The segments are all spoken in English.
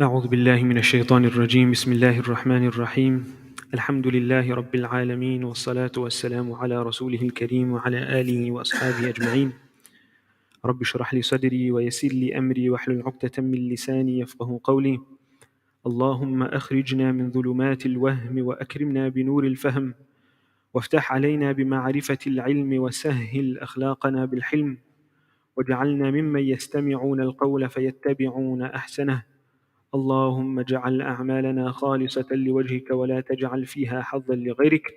أعوذ بالله من الشيطان الرجيم بسم الله الرحمن الرحيم الحمد لله رب العالمين والصلاة والسلام على رسوله الكريم وعلى آله وأصحابه أجمعين رب اشرح لي صدري ويسر لي أمري واحلل عقدة من لساني يفقه قولي اللهم أخرجنا من ظلمات الوهم وأكرمنا بنور الفهم وافتح علينا بمعرفة العلم وسهل أخلاقنا بالحلم واجعلنا ممن يستمعون القول فيتبعون أحسنه اللهم اجعل أعمالنا خالصة لوجهك ولا تجعل فيها حظا لغيرك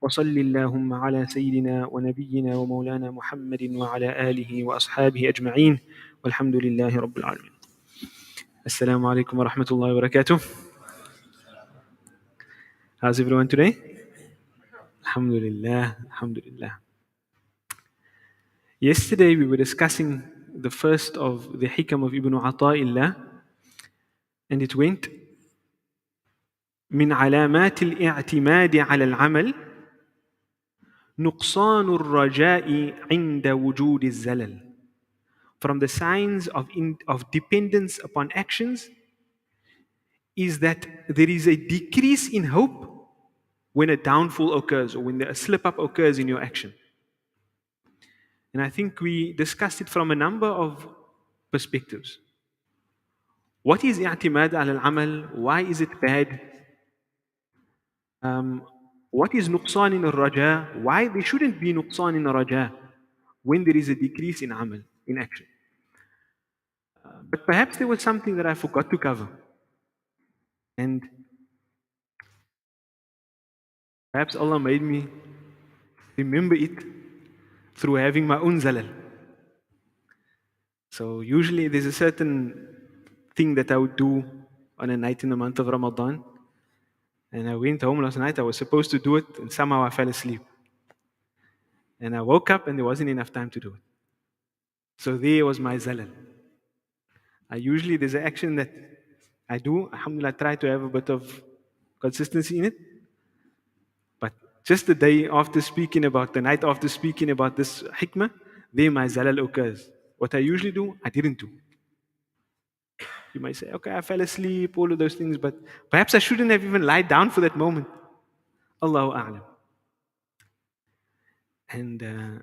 وصل اللهم على سيدنا ونبينا ومولانا محمد وعلى آله وأصحابه أجمعين والحمد لله رب العالمين. Assalamu alaikum wa rahmatullahi wa barakatuh. How's everyone today? Alhamdulillah, alhamdulillah. Yesterday we were discussing the first of the hikam of Ibn Ata'illah, and it went من علامات الاعتماد على العمل نقصان الرجاء عند وجود الزلل. From the signs of dependence upon actions is that there is a decrease in hope when a downfall occurs or when a slip-up occurs in your action. And I think we discussed it from a number of perspectives. What is i'timad al-amal? Why is it bad? What is nuqsan in al-raja? Why there shouldn't be nuqsan in al-raja when there is a decrease in amal, in action? But perhaps there was something that I forgot to cover. And perhaps Allah made me remember it through having my own zalal. So usually there's a certain thing that I would do on a night in the month of Ramadan. And I went home last night, I was supposed to do it, and somehow I fell asleep. And I woke up and there wasn't enough time to do it. So there was my zalal. There's an action that I do, alhamdulillah, I try to have a bit of consistency in it. But just the day after speaking about, the night after speaking about this hikmah, there my zalal occurs. What I usually do, I didn't do. You might say, okay, I fell asleep, all of those things, but perhaps I shouldn't have even lied down for that moment. Allahu A'lam. And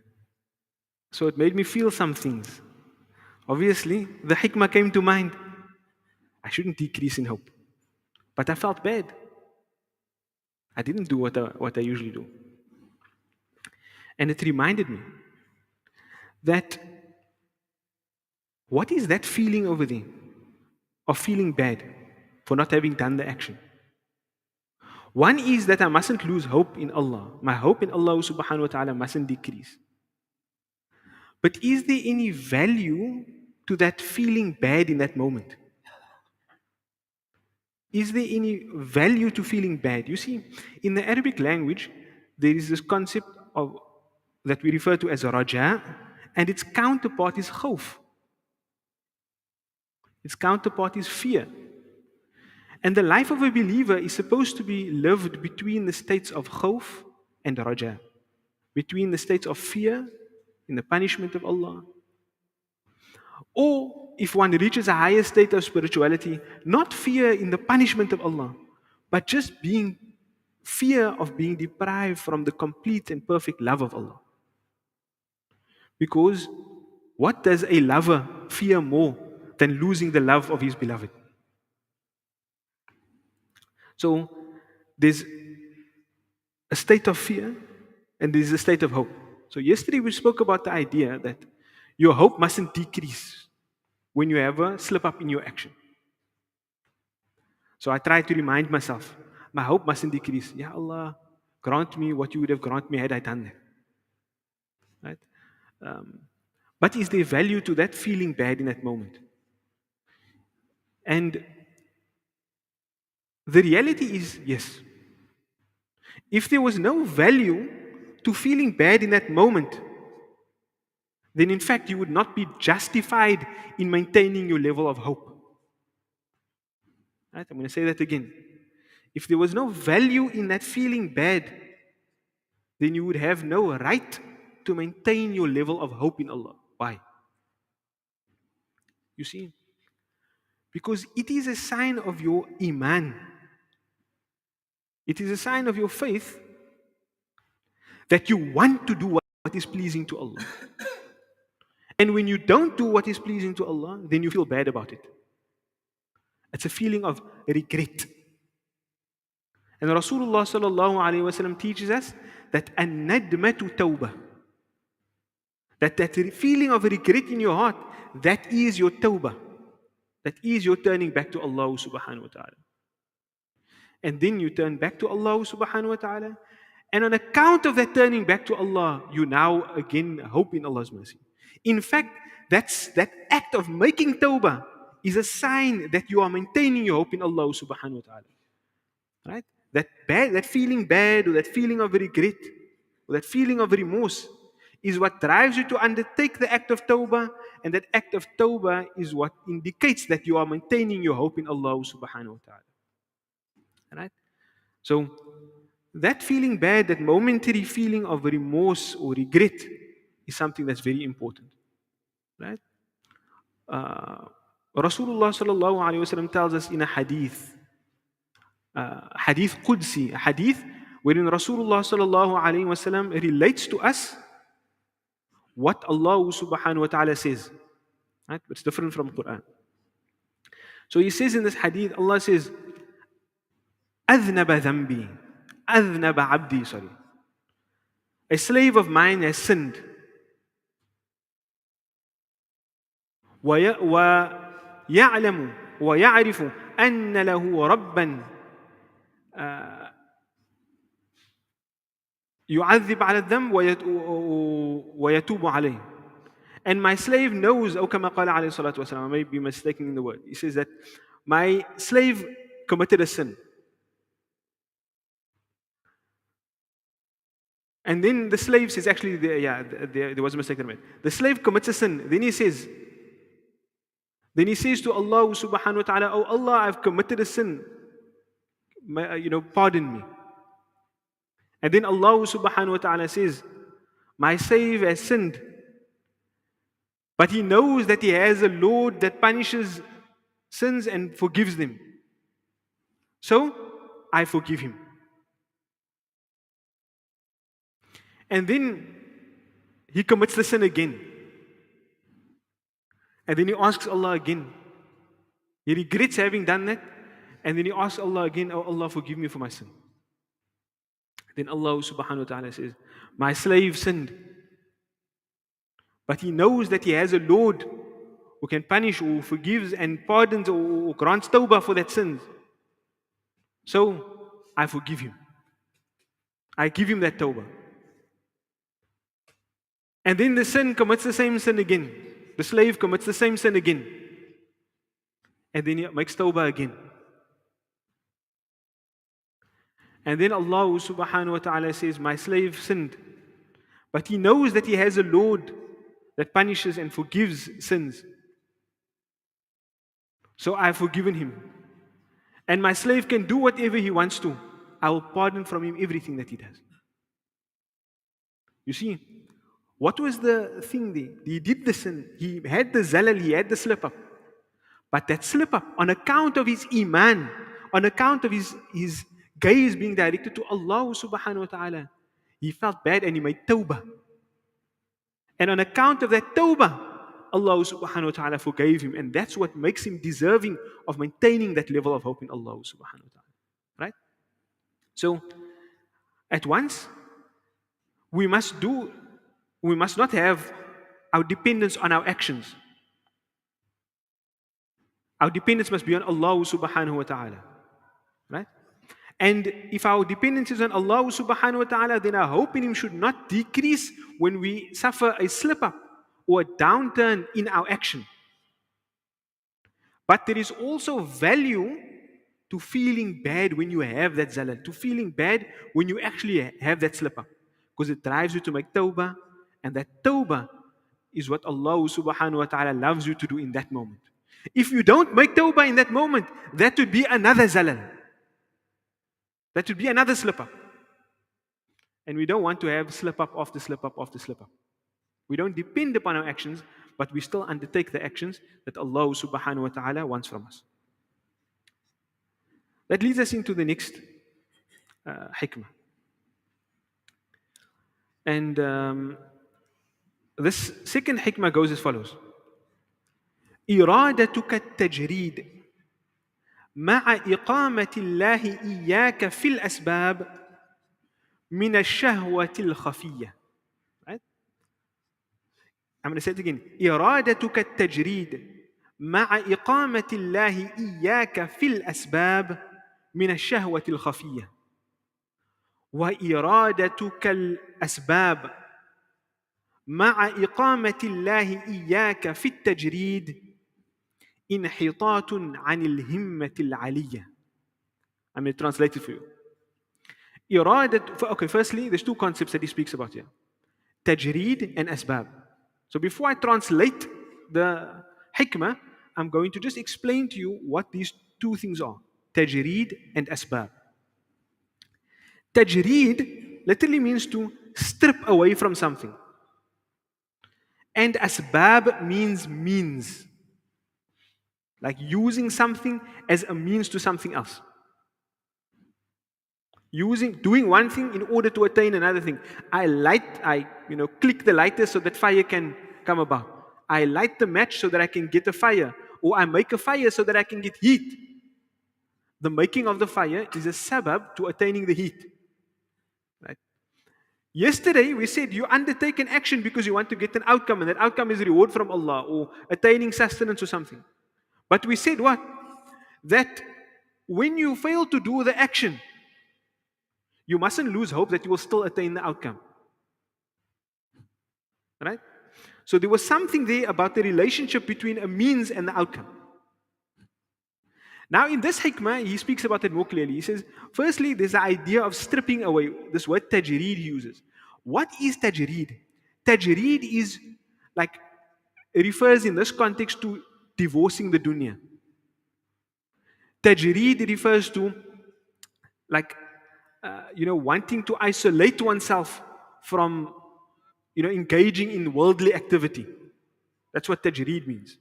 so it made me feel some things. Obviously, the hikmah came to mind. I shouldn't decrease in hope. But I felt bad. I didn't do what I usually do. And it reminded me that what is that feeling over there of feeling bad for not having done the action? One is that I mustn't lose hope in Allah. My hope in Allah subhanahu wa ta'ala mustn't decrease. But is there any value to that feeling bad in that moment? Is there any value to feeling bad? You see, in the Arabic language, there is this concept of that we refer to as raja, and its counterpart is khawf. Its counterpart is fear. And the life of a believer is supposed to be lived between the states of khawf and raja, between the states of fear in the punishment of Allah. Or if one reaches a higher state of spirituality, not fear in the punishment of Allah, but just being fear of being deprived from the complete and perfect love of Allah. Because what does a lover fear more than losing the love of his beloved? So there's a state of fear and there's a state of hope. So yesterday we spoke about the idea that your hope mustn't decrease when you ever slip up in your action. So I try to remind myself, my hope mustn't decrease. Ya Allah, grant me what you would have granted me had I done that. Right? But is there value to that feeling bad in that moment? And the reality is, yes. If there was no value to feeling bad in that moment, then in fact you would not be justified in maintaining your level of hope. Right? I'm going to say that again. If there was no value in that feeling bad, then you would have no right to maintain your level of hope in Allah. Why? You see, Because it is a sign of your iman. It is a sign of your faith that you want to do what is pleasing to Allah. And when you don't do what is pleasing to Allah, then you feel bad about it. It's a feeling of regret. And Rasulullah sallallahu alayhi wasallam teaches us that an-nadmatu tawbah. That feeling of regret in your heart, that is your tawbah. That is your turning back to Allah subhanahu wa ta'ala. And then you turn back to Allah subhanahu wa ta'ala. And on account of that turning back to Allah, you now again hope in Allah's mercy. In fact, that act of making tawbah is a sign that you are maintaining your hope in Allah subhanahu wa ta'ala. Right? That feeling bad, or that feeling of regret, or that feeling of remorse is what drives you to undertake the act of tawbah, and that act of tawbah is what indicates that you are maintaining your hope in Allah subhanahu wa ta'ala. Right? So that feeling bad, that momentary feeling of remorse or regret is something that's very important. Right? Rasulullah sallallahu alayhi wasallam tells us in a hadith, hadith Qudsi, a hadith wherein Rasulullah sallallahu alayhi wasallam relates to us what Allah subhanahu wa ta'ala says. Right? It's different from Quran. So he says in this hadith, Allah says, أذنب ذنبي أذنب عبدي, sorry. A slave of mine has sinned. ويعلم ويعرف أن له ربا يعذب على الذنب ويتوب عليه. And my slave knows, أو كما قال عليه الصلاة والسلام, I may be mistaken in the word. He says that my slave committed a sin. And then the slave says, actually, there was a mistake in it. The slave commits a sin. Then he says to Allah subhanahu wa ta'ala, oh Allah, I've committed a sin. Pardon me. And then Allah subhanahu wa ta'ala says, my slave has sinned. But he knows that he has a Lord that punishes sins and forgives them. So, I forgive him. And then he commits the sin again. And then he asks Allah again. He regrets having done that. And then he asks Allah again, oh Allah, forgive me for my sin. Then Allah subhanahu wa ta'ala says, my slave sinned. But he knows that he has a Lord who can punish, or forgives and pardons, or grants tawbah for that sin. So, I forgive him. I give him that tawbah. And then the sin commits the same sin again. The slave commits the same sin again. And then he makes tawbah again. And then Allah subhanahu wa ta'ala says, my slave sinned. But he knows that he has a Lord that punishes and forgives sins. So I have forgiven him. And my slave can do whatever he wants to. I will pardon from him everything that he does. You see, what was the thing there? He did the sin. He had the zalal, he had the slip up. But that slip up, on account of his iman, on account of his gaze being directed to Allah subhanahu wa ta'ala, he felt bad and he made tawbah. And on account of that tawbah, Allah subhanahu wa ta'ala forgave him. And that's what makes him deserving of maintaining that level of hope in Allah subhanahu wa ta'ala. Right? So, at once, we must not have our dependence on our actions. Our dependence must be on Allah subhanahu wa ta'ala. Right? And if our dependence is on Allah subhanahu wa ta'ala, then our hope in Him should not decrease when we suffer a slip up or a downturn in our action. But there is also value to feeling bad when you have that zalal, to feeling bad when you actually have that slip up. Because it drives you to make tawbah, and that tawbah is what Allah subhanahu wa ta'ala loves you to do in that moment. If you don't make tawbah in that moment, that would be another zalal. That would be another slip up. And we don't want to have slip up after slip up after slip up. We don't depend upon our actions, but we still undertake the actions that Allah subhanahu wa ta'ala wants from us. That leads us into the next hikmah. And this second hikmah goes as follows: إرادتك التجريد مع إقامة الله إياك في الأسباب من الشهوة الخفية. Right? I'm going to say it again. إرادتك التجريد مع إقامة الله إياك في الأسباب من الشهوة الخفية، وإرادتك الأسباب مع إقامة الله إياك في التجريد انحطاط عن الهمة العلية. I'm going to translate it for you. Okay, firstly, there's two concepts that he speaks about here: tajreed and asbab. So before I translate the hikmah, I'm going to just explain to you what these two things are: tajreed and asbab. Tajreed literally means to strip away from something, and asbab means, like using something as a means to something else. Doing one thing in order to attain another thing. I click the lighter so that fire can come about. I light the match so that I can get a fire, or I make a fire so that I can get heat. The making of the fire is a sabab to attaining the heat. Right? Yesterday we said you undertake an action because you want to get an outcome, and that outcome is reward from Allah or attaining sustenance or something. But we said what? That when you fail to do the action, you mustn't lose hope that you will still attain the outcome. Right? So there was something there about the relationship between a means and the outcome. Now in this hikmah, he speaks about it more clearly. He says, firstly, there's the idea of stripping away. This word tajreed he uses. What is tajreed? Tajreed is like, it refers in this context to divorcing the dunya. Tajreed refers to like, wanting to isolate oneself from, engaging in worldly activity. That's what tajreed means.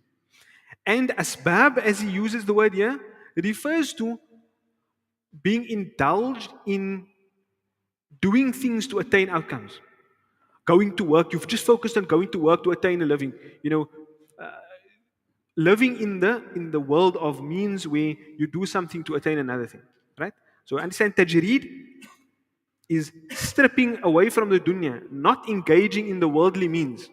And asbab, as he uses the word here, refers to being indulged in doing things to attain outcomes. Going to work, you've just focused on going to work to attain a living. Living in the world of means where you do something to attain another thing. Right? So understand, tajreed is stripping away from the dunya, not engaging in the worldly means.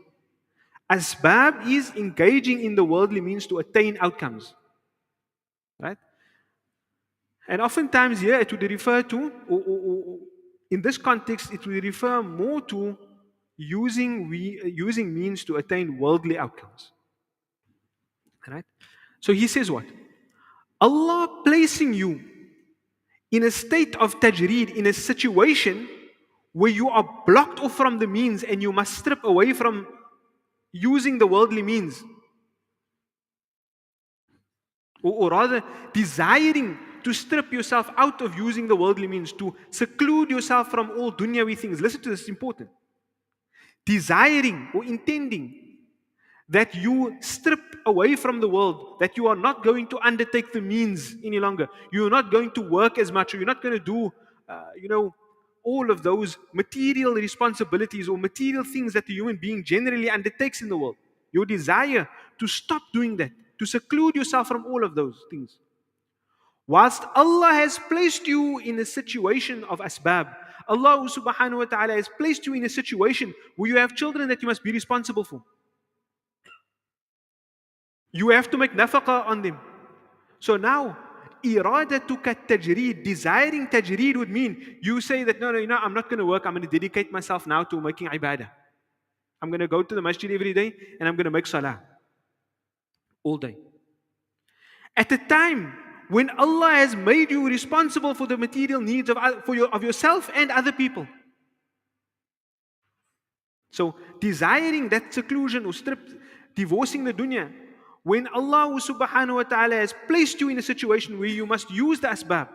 Asbab is engaging in the worldly means to attain outcomes. Right? And oftentimes here it would refer to, or in this context, it will refer more to using means to attain worldly outcomes. Right? So he says what? Allah placing you in a state of tajreed, in a situation where you are blocked off from the means and you must strip away from using the worldly means. Or rather, desiring to strip yourself out of using the worldly means, to seclude yourself from all dunyawi things. Listen to this, it's important. Desiring or intending that you strip away from the world, that you are not going to undertake the means any longer. You're not going to work as much, or you're not going to do, all of those material responsibilities or material things that the human being generally undertakes in the world. Your desire to stop doing that, to seclude yourself from all of those things. Whilst Allah has placed you in a situation of asbab, Allah subhanahu wa ta'ala has placed you in a situation where you have children that you must be responsible for. You have to make nafaqah on them. So now, iradatuka tajreed, desiring tajreed would mean you say that, no, I'm not going to work, I'm going to dedicate myself now to making ibadah. I'm going to go to the masjid every day and I'm going to make salah all day. At a time when Allah has made you responsible for the material needs of yourself and other people. So desiring that seclusion or divorcing the dunya, when Allah subhanahu wa ta'ala has placed you in a situation where you must use the asbab,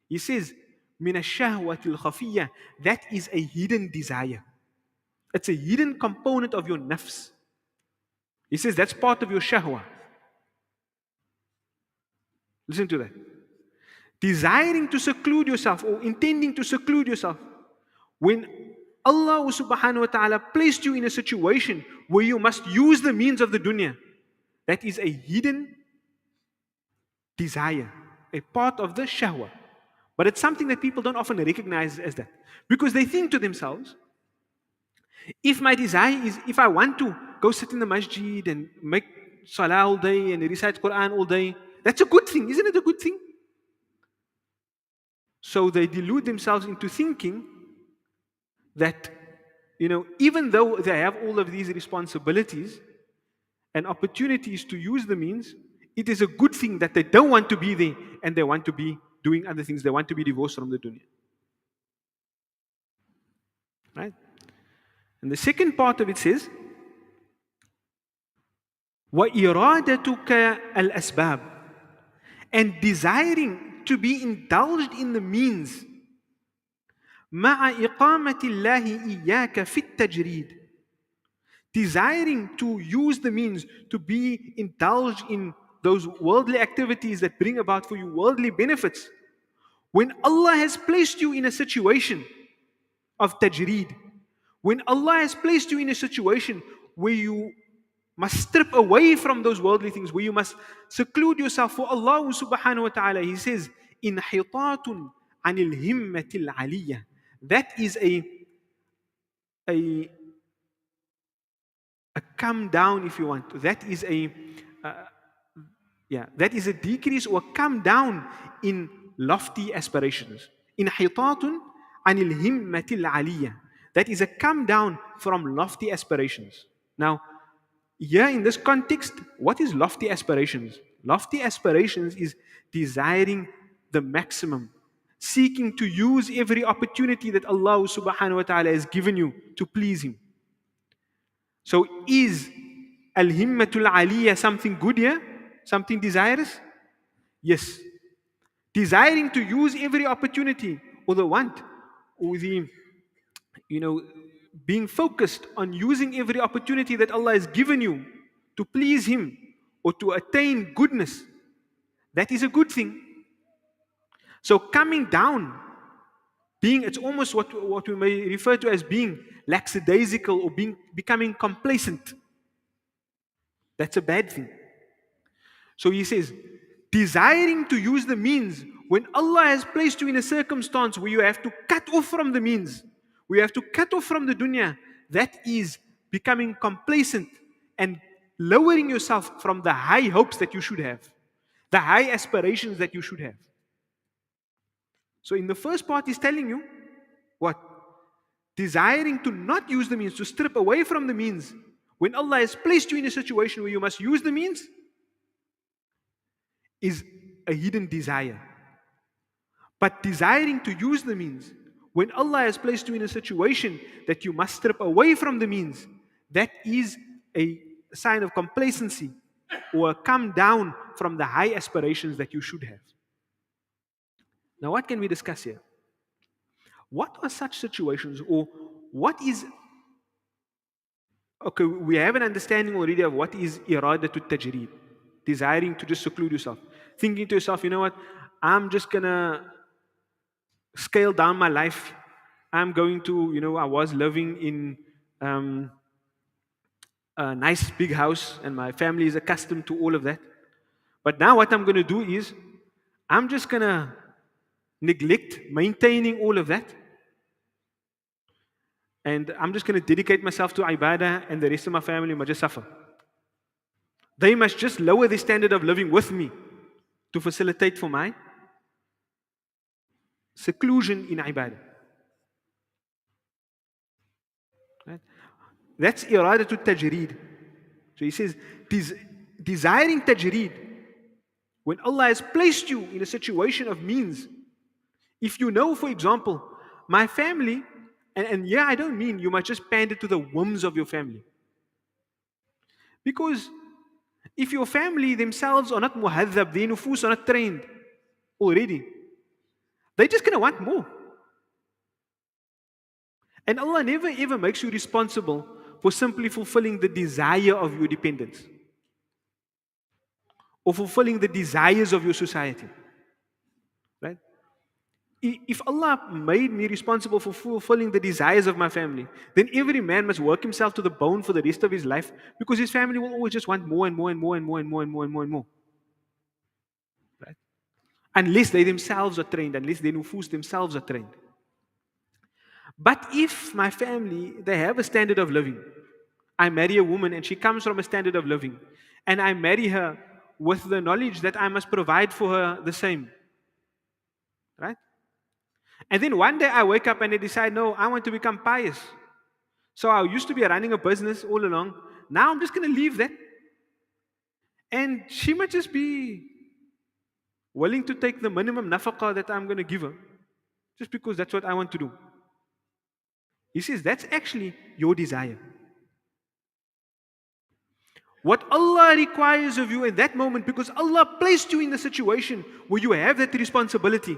He says, مِنَ الشَّهْوَةِ الْخَفِيَّةِ, that is a hidden desire. It's a hidden component of your nafs. He says that's part of your shahwa. Listen to that. Desiring to seclude yourself or intending to seclude yourself. When Allah subhanahu wa ta'ala placed you in a situation where you must use the means of the dunya, that is a hidden desire, a part of the shahwa. But it's something that people don't often recognize as that. Because they think to themselves, if my desire is, if I want to go sit in the masjid and make salah all day and recite Quran all day, that's a good thing. Isn't it a good thing? So they delude themselves into thinking that, even though they have all of these responsibilities and opportunities to use the means, it is a good thing that they don't want to be there and they want to be doing other things. They want to be divorced from the dunya. Right? And the second part of it says, وَإِرَادَتُكَ الْأَسْبَابِ, and desiring to be indulged in the means مع إقامة الله إياك في التجريد, desiring to use the means to be indulged in those worldly activities that bring about for you worldly benefits. When Allah has placed you in a situation of tajreed, when Allah has placed you in a situation where you must strip away from those worldly things, where you must seclude yourself for Allah subhanahu wa ta'ala, He says, inhitatun anil himmatil aliyah. That is a come down, if you want. That is that is a decrease or come down in lofty aspirations. Inhitatun anil himmatil aliyah. That is a come down from lofty aspirations. Now, here in this context, what is lofty aspirations? Lofty aspirations is desiring the maximum, seeking to use every opportunity that Allah subhanahu wa ta'ala has given you to please Him. So is al-himmatul aliyah something good here? Something desirous? Yes. Desiring to use every opportunity or the want or the, being focused on using every opportunity that Allah has given you to please Him or to attain goodness, that is a good thing. So coming down, it's almost what we may refer to as being lackadaisical or becoming complacent. That's a bad thing. So he says, desiring to use the means when Allah has placed you in a circumstance where you have to cut off from the means, where you have to cut off from the dunya, that is becoming complacent and lowering yourself from the high hopes that you should have, the high aspirations that you should have. So in the first part, he's telling you what? Desiring to not use the means, to strip away from the means. When Allah has placed you in a situation where you must use the means, is a hidden desire. But desiring to use the means, when Allah has placed you in a situation that you must strip away from the means, that is a sign of complacency or a come down from the high aspirations that you should have. Now, what can we discuss here? What are such situations, or what is... Okay, we have an understanding already of what is iradatul tajreed, desiring to just seclude yourself, thinking to yourself, you know what, I'm just gonna scale down my life. I'm going to, I was living in a nice big house and my family is accustomed to all of that. But now what I'm going to do is, I'm just going to neglect maintaining all of that. And I'm just going to dedicate myself to ibadah, and the rest of my family must just suffer. They must just lower the standard of living with me to facilitate for my seclusion in ibadah. Right? That's iradatul tajreed. So he says, desiring tajreed, when Allah has placed you in a situation of means. If you know, for example, my family, and I don't mean you must just pander to the whims of your family. Because if your family themselves are not muhadhab, their nufus are not trained already, they're just going to want more. And Allah never ever makes you responsible for simply fulfilling the desire of your dependents or fulfilling the desires of your society. Right? If Allah made me responsible for fulfilling the desires of my family, then every man must work himself to the bone for the rest of his life because his family will always just want more and more and more and more and more and more and more and more. Right? Unless they themselves are trained, unless their nufus themselves are trained. But if my family, they have a standard of living, I marry a woman and she comes from a standard of living, and I marry her with the knowledge that I must provide for her the same. Right? And then one day I wake up and I decide, no, I want to become pious. So I used to be running a business all along. Now I'm just going to leave that. And she might just be willing to take the minimum nafaqah that I'm going to give her, just because that's what I want to do. He says that's actually your desire. What Allah requires of you in that moment, because Allah placed you in the situation where you have that responsibility.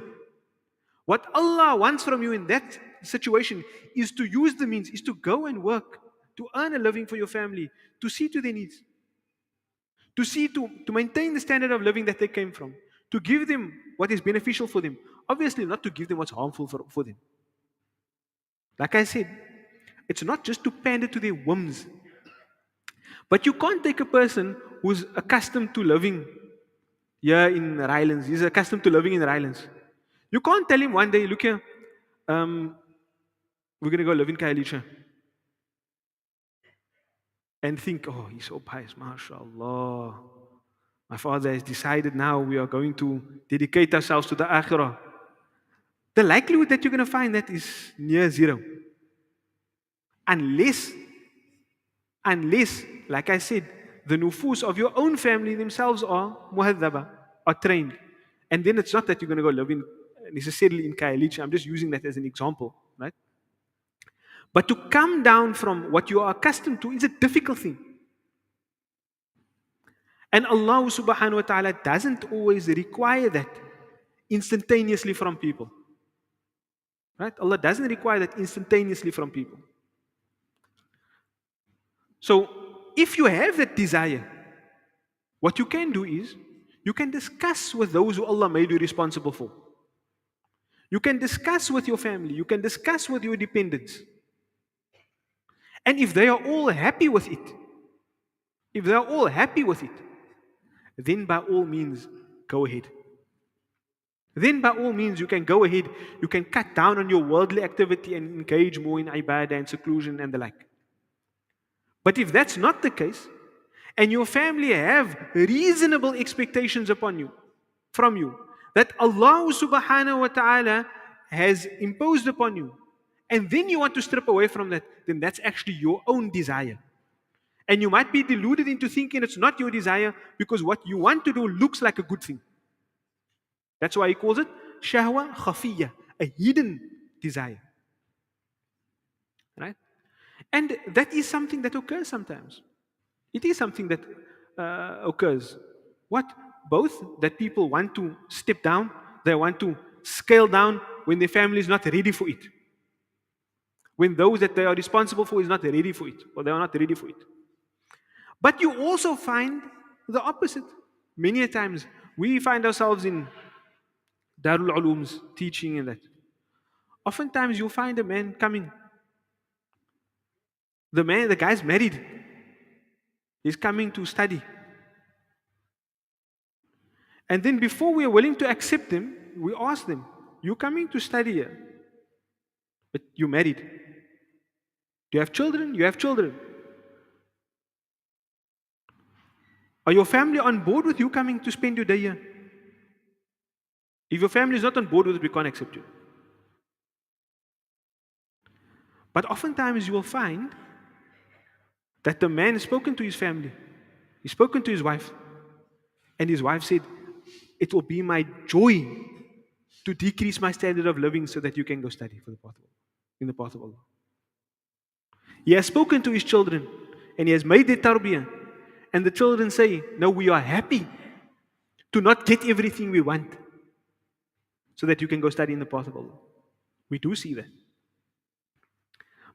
What Allah wants from you in that situation is to use the means, is to go and work, to earn a living for your family, to see to their needs, to maintain the standard of living that they came from, to give them what is beneficial for them. Obviously, not to give them what's harmful for them. Like I said, it's not just to pander to their whims. But you can't take a person who's accustomed to living here in the islands, he's accustomed to living in the islands. You can't tell him one day, look here, we're going to go live in Khayelitsha. And think, oh, he's so pious, mashallah. My father has decided now we are going to dedicate ourselves to the akhirah. The likelihood that you're going to find that is near zero. Unless, like I said, the nufus of your own family themselves are muhaddaba, are trained. And then it's not that you're going to go live in necessarily in Khayelitsha. I'm just using that as an example, right? But to come down from what you are accustomed to is a difficult thing. And Allah subhanahu wa ta'ala doesn't always require that instantaneously from people. Right? Allah doesn't require that instantaneously from people. So, if you have that desire, what you can do is, you can discuss with those who Allah made you responsible for. You can discuss with your family. You can discuss with your dependents. And if they are all happy with it, then by all means, go ahead. Then by all means, you can go ahead, you can cut down on your worldly activity and engage more in ibadah and seclusion and the like. But if that's not the case, and your family have reasonable expectations from you, that Allah subhanahu wa ta'ala has imposed upon you, and then you want to strip away from that, then that's actually your own desire. And you might be deluded into thinking it's not your desire because what you want to do looks like a good thing. That's why he calls it shahwa khafiyya, a hidden desire. Right? And that is something that occurs sometimes. It is something that occurs. What? Both that people want to step down, they want to scale down when their family is not ready for it. When those that they are responsible for is not ready for it, or they are not ready for it. But you also find the opposite. Many a times we find ourselves in Darul Ulum's teaching and that. Oftentimes you'll find a man coming. The guy's married. He's coming to study. And then before we are willing to accept him, we ask them, you're coming to study here, but you're married. Do you have children? You have children. Are your family on board with you coming to spend your day here? If your family is not on board with it, we can't accept you. But oftentimes you will find that the man has spoken to his family, he's spoken to his wife, and his wife said, it will be my joy to decrease my standard of living so that you can go study for the path of Allah, in the path of Allah. He has spoken to his children and he has made their tarbiyah, and the children say, no, we are happy to not get everything we want so that you can go study in the path of Allah. We do see that.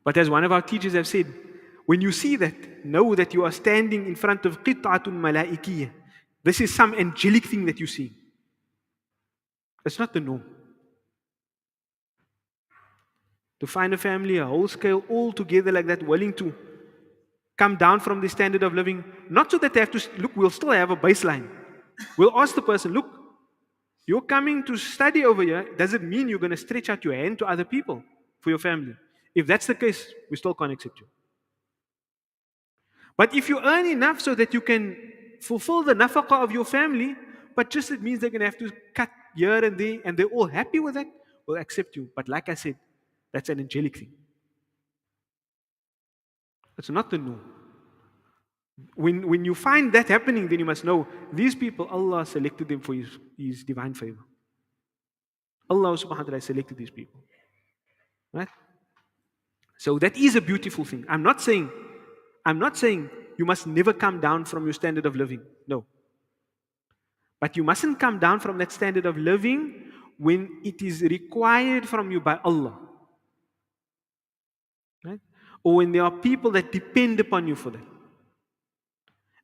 But as one of our teachers have said, When you see that, know that you are standing in front of qit'atun malaikiyah. This is some angelic thing that you see. It's not the norm. To find a family, a whole scale, all together like that, willing to come down from the standard of living, not so that they have to look, we'll still have a baseline. We'll ask the person, look, you're coming to study over here, does it mean you're going to stretch out your hand to other people for your family? If that's the case, we still can't accept you. But if you earn enough so that you can fulfill the nafaqah of your family, but just it means they're going to have to cut here and there, and they're all happy with that, we'll accept you. But like I said, that's an angelic thing. It's not the norm. When you find that happening, then you must know these people, Allah selected them for His divine favor. Allah subhanahu wa ta'ala selected these people. Right? So that is a beautiful thing. I'm not saying you must never come down from your standard of living. No. But you mustn't come down from that standard of living when it is required from you by Allah. Right? Or when there are people that depend upon you for that.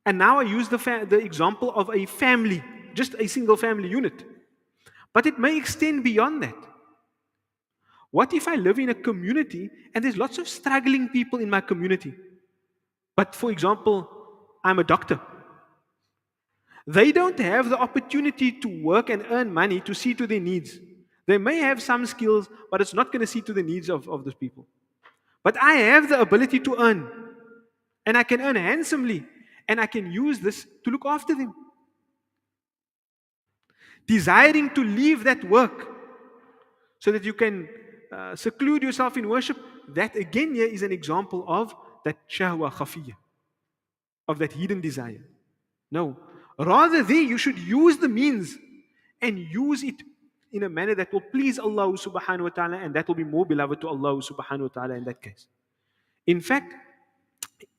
And now I use the example of a family, just a single family unit. But it may extend beyond that. What if I live in a community and there's lots of struggling people in my community? But for example, I'm a doctor. They don't have the opportunity to work and earn money to see to their needs. They may have some skills, but it's not going to see to the needs of those people. But I have the ability to earn. And I can earn handsomely. And I can use this to look after them. Desiring to leave that work so that you can seclude yourself in worship, that again here is an example of that shahwa khafiyya, of that hidden desire. No. Rather there you should use the means and use it in a manner that will please Allah subhanahu wa ta'ala, and that will be more beloved to Allah subhanahu wa ta'ala in that case. In fact,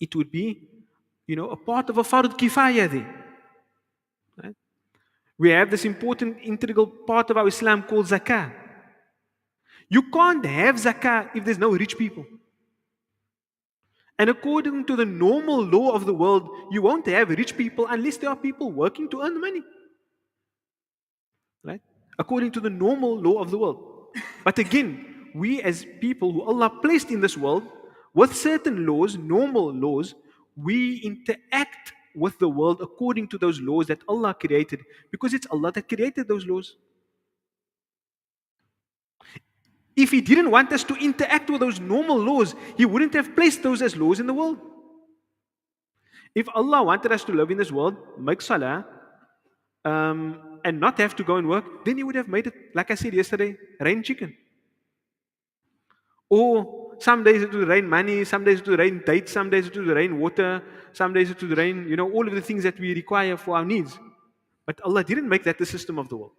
it would be, a part of a fard kifaya there. Right? We have this important integral part of our Islam called zakah. You can't have zakah if there's no rich people. And according to the normal law of the world, you won't have rich people unless there are people working to earn money. Right? According to the normal law of the world. But again, we as people who Allah placed in this world, with certain laws, normal laws, we interact with the world according to those laws that Allah created, because it's Allah that created those laws. If He didn't want us to interact with those normal laws, He wouldn't have placed those as laws in the world. If Allah wanted us to live in this world, make salah, and not have to go and work, then He would have made it, like I said yesterday, rain chicken. Or some days it would rain money, some days it would rain dates, some days it would rain water, some days it would rain, all of the things that we require for our needs. But Allah didn't make that the system of the world.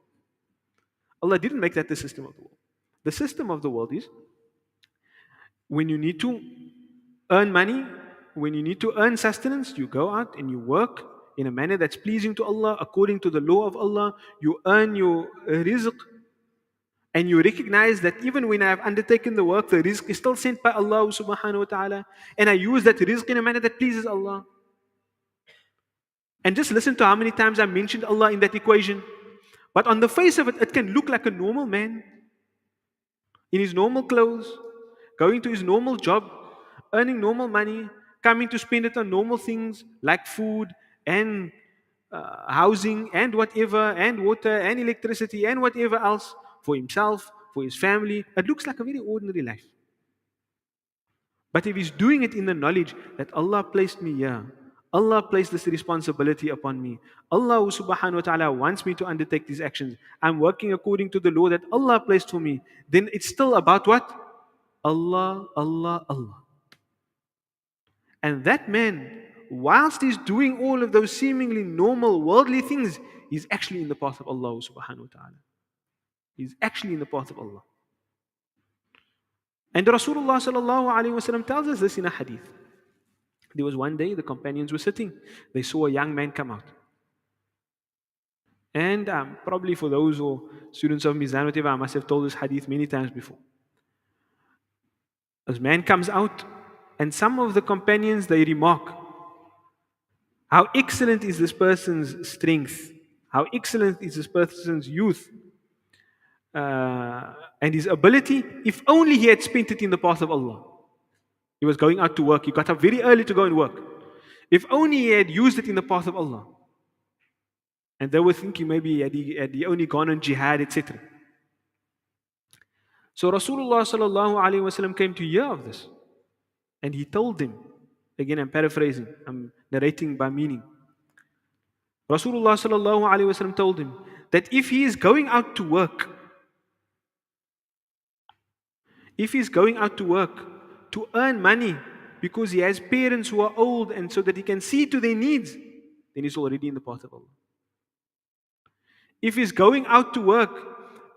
Allah didn't make that the system of the world. The system of the world is, when you need to earn money, when you need to earn sustenance, you go out and you work in a manner that's pleasing to Allah, according to the law of Allah. You earn your rizq, and you recognize that even when I have undertaken the work, the rizq is still sent by Allah subhanahu wa ta'ala, and I use that rizq in a manner that pleases Allah. And just listen to how many times I mentioned Allah in that equation. But on the face of it, it can look like a normal man, in his normal clothes, going to his normal job, earning normal money, coming to spend it on normal things like food and housing and whatever, and water and electricity and whatever else, for himself, for his family. It looks like a very ordinary life. But if he's doing it in the knowledge that Allah placed me here, Allah placed this responsibility upon me, Allah subhanahu wa ta'ala wants me to undertake these actions, I'm working according to the law that Allah placed for me, then it's still about what? Allah, Allah, Allah. And that man, whilst he's doing all of those seemingly normal worldly things, he's actually in the path of Allah subhanahu wa ta'ala. He's actually in the path of Allah. And Rasulullah sallallahu alayhi wa sallam tells us this in a hadith. There was one day the companions were sitting. They saw a young man come out. And probably for those who are students of Mizan, whatever, I must have told this hadith many times before. This man comes out And some of the companions, they remark, how excellent is this person's strength, how excellent is this person's youth, and his ability, if only he had spent it in the path of Allah. He was going out to work, he got up very early to go and work. If only he had used it in the path of Allah. And they were thinking maybe had he only gone on jihad, etc. So Rasulullah sallallahu alaihi wasallam came to hear of this. And he told them, again I'm paraphrasing, I'm narrating by meaning. Rasulullah sallallahu alaihi wasallam told him that if he is going out to work, to earn money because he has parents who are old and so that he can see to their needs, then he's already in the path of Allah. If he's going out to work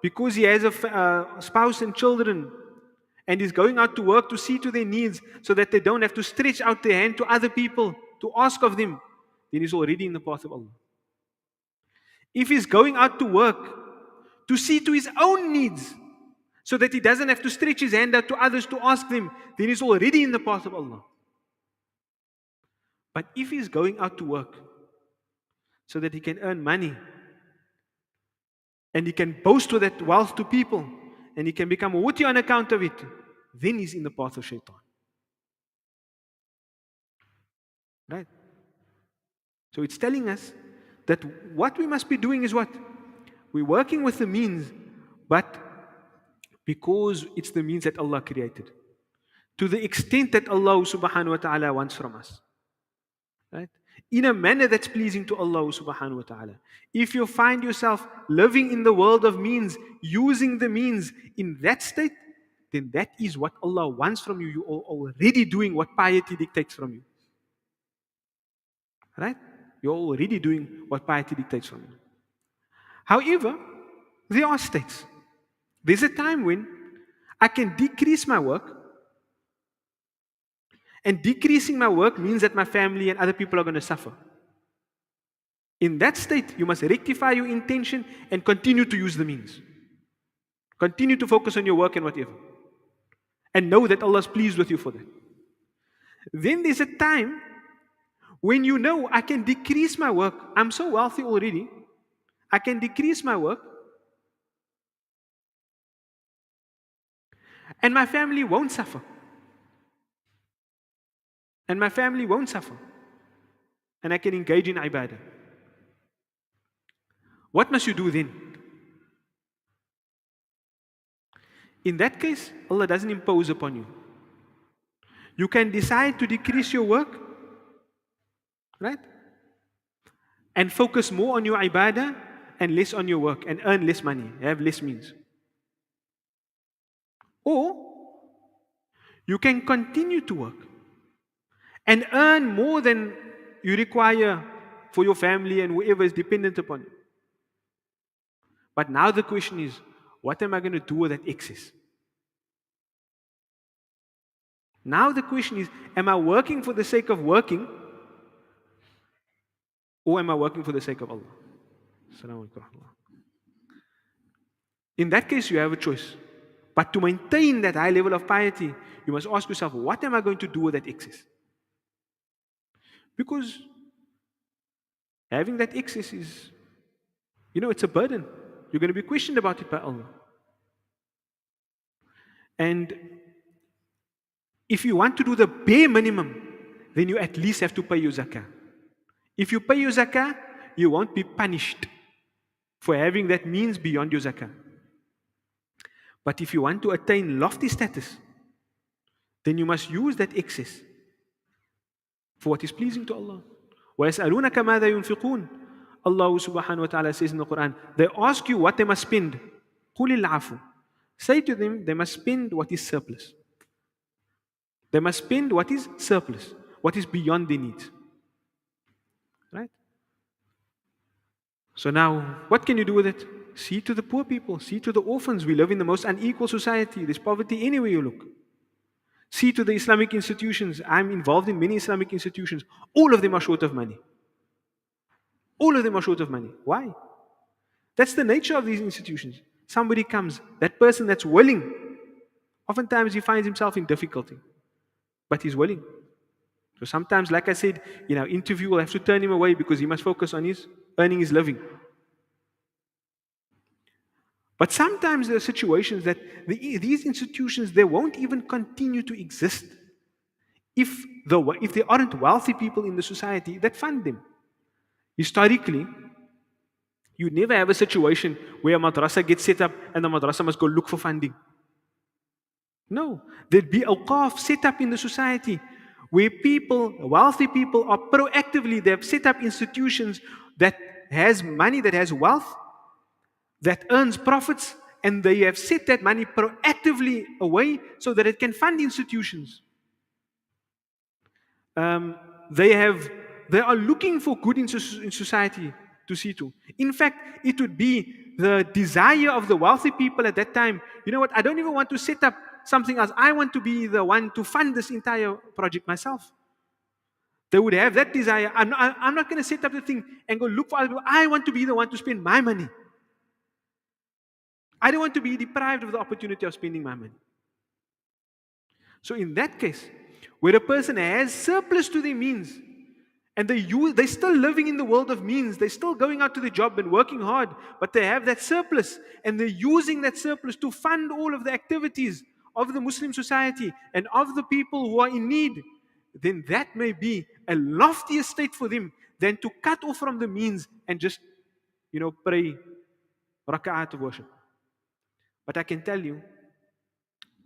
because he has a spouse and children and he's going out to work to see to their needs so that they don't have to stretch out their hand to other people to ask of them, then he's already in the path of Allah. If he's going out to work to see to his own needs so that he doesn't have to stretch his hand out to others to ask them, then he's already in the path of Allah. But if he's going out to work so that he can earn money and he can boast with that wealth to people and he can become witty on account of it, then he's in the path of shaitan. Right? So it's telling us that what we must be doing is what? We're working with the means, but because it's the means that Allah created. To the extent that Allah subhanahu wa ta'ala wants from us. Right? In a manner that's pleasing to Allah subhanahu wa ta'ala. If you find yourself living in the world of means, using the means in that state, then that is what Allah wants from you. You are already doing what piety dictates from you. Right? You're already doing what piety dictates from you. However, there are states. There's a time when I can decrease my work, and decreasing my work means that my family and other people are going to suffer. In that state, you must rectify your intention and continue to use the means. Continue to focus on your work and whatever. And know that Allah is pleased with you for that. Then there's a time when you know I can decrease my work. I'm so wealthy already. I can decrease my work. And my family won't suffer. And my family won't suffer. And I can engage in ibadah. What must you do then? In that case, Allah doesn't impose upon you. You can decide to decrease your work, right? And focus more on your ibadah and less on your work and earn less money, have less means. Or you can continue to work and earn more than you require for your family and whoever is dependent upon you. But now the question is, what am I going to do with that excess? Now the question is, am I working for the sake of working, or am I working for the sake of Allah? Assalamu alaikum. In that case, you have a choice. But to maintain that high level of piety, you must ask yourself, what am I going to do with that excess? Because having that excess is, it's a burden. You're going to be questioned about it by Allah. And if you want to do the bare minimum, then you at least have to pay your zakah. If you pay your zakah, you won't be punished for having that means beyond your zakah. But if you want to attain lofty status, then you must use that excess for what is pleasing to Allah. وَيَسْأَلُونَكَ مَاذَا يُنْفِقُونَ Allah subhanahu wa ta'ala says in the Quran, they ask you what they must spend. قُلِ الْعَفُ. Say to them, they must spend what is surplus. They must spend what is surplus, what is beyond their needs. Right? So now, what can you do with it? See to the poor people, see to the orphans. We live in the most unequal society. There's poverty anywhere you look. See to the Islamic institutions. I'm involved in many Islamic institutions. All of them are short of money. All of them are short of money. Why? That's the nature of these institutions. Somebody comes, that person that's willing, oftentimes he finds himself in difficulty. but he's willing. So sometimes, like I said, in our interview, we'll have to turn him away because he must focus on his earning his living. But sometimes there are situations that these institutions, they won't even continue to exist if there aren't wealthy people in the society that fund them. Historically, you never have a situation where a madrasa gets set up and the madrasa must go look for funding. No, there'd be awqaf set up in the society where people, wealthy people, are proactively, they've set up institutions that has money, that has wealth, that earns profits, and they have set that money proactively away so that it can fund institutions. Um, they have they are looking for good in society to see to. In fact, it would be the desire of the wealthy people at that time. You know what? I don't even want to set up something else. I want to be the one to fund this entire project myself. They would have that desire. I'm not going to set up the thing and go look for other people. I want to be the one to spend my money. I don't want to be deprived of the opportunity of spending my money. So in that case, where a person has surplus to their means, and they're still living in the world of means, they're still going out to the job and working hard, but they have that surplus, and they're using that surplus to fund all of the activities of the Muslim society and of the people who are in need, then that may be a loftier state for them than to cut off from the means and just, pray raka'at of worship. But I can tell you,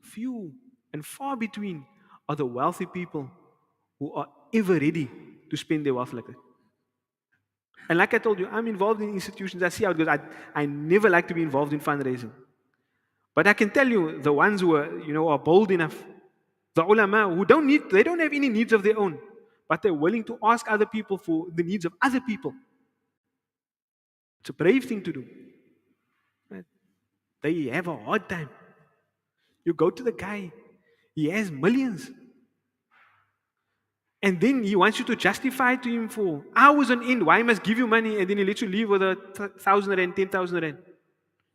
few and far between are the wealthy people who are ever ready to spend their wealth like that. And like I told you, I'm involved in institutions. I see how it goes. I never like to be involved in fundraising. But I can tell you, the ones who are bold enough, the ulama who they don't have any needs of their own, but they're willing to ask other people for the needs of other people. It's a brave thing to do. Right? They have a hard time. You go to the guy, he has millions. And then he wants you to justify to him for hours on end why he must give you money, and then he lets you leave with 1,000 rand, 10,000 rand.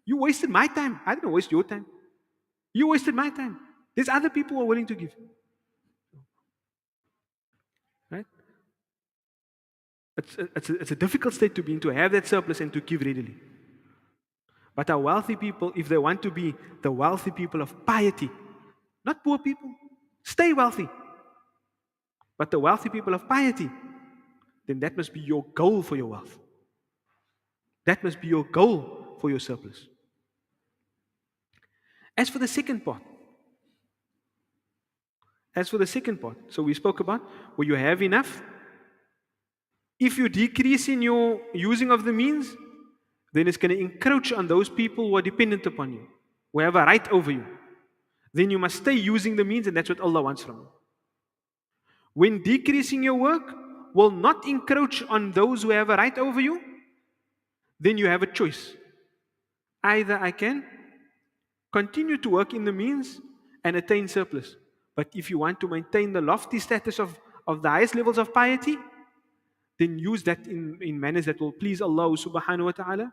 You wasted my time. I didn't waste your time. You wasted my time. There's other people who are willing to give. Right? It's a difficult state to be in, to have that surplus and to give readily. But our wealthy people, if they want to be the wealthy people of piety, not poor people, stay wealthy, but the wealthy people of piety, then that must be your goal for your wealth. That must be your goal for your surplus. As for the second part, so we spoke about where you have enough. If you decrease in your using of the means, then it's going to encroach on those people who are dependent upon you, who have a right over you. Then you must stay using the means, and that's what Allah wants from you. When decreasing your work will not encroach on those who have a right over you, then you have a choice. Either I can continue to work in the means and attain surplus. But if you want to maintain the lofty status of the highest levels of piety, then use that in manners that will please Allah subhanahu wa ta'ala.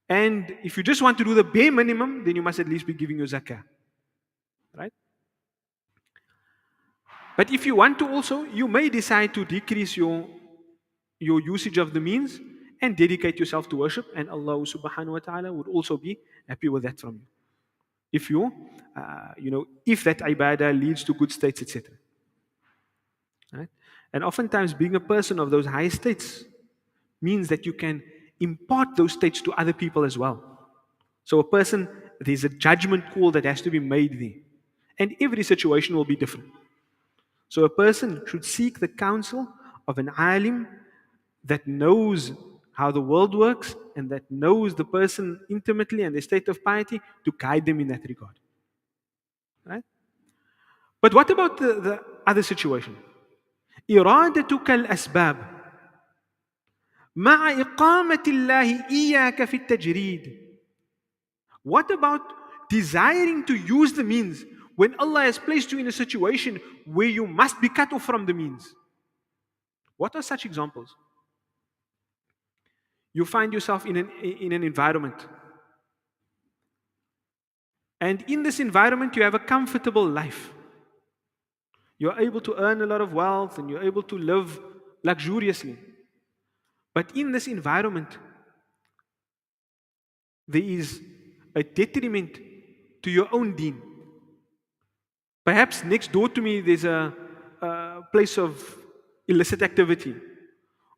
And if you just want to do the bare minimum, then you must at least be giving your zakah. Right? But if you want to also, you may decide to decrease your usage of the means and dedicate yourself to worship, and Allah subhanahu wa ta'ala would also be happy with that from you. If if that ibadah leads to good states, etc. Right? And oftentimes being a person of those high states means that you can impart those states to other people as well. So there's a judgment call that has to be made there. And every situation will be different. So a person should seek the counsel of an alim that knows how the world works and that knows the person intimately and the state of piety to guide them in that regard. Right? But what about the other situation? إرادتك الأسباب مع إقامة الله إياك في التجريد. What about desiring to use the means when Allah has placed you in a situation where you must be cut off from the means? What are such examples? You find yourself in an environment. And in this environment, you have a comfortable life. You're able to earn a lot of wealth and you're able to live luxuriously. But in this environment, there is a detriment to your own deen. Perhaps next door to me there's a place of illicit activity,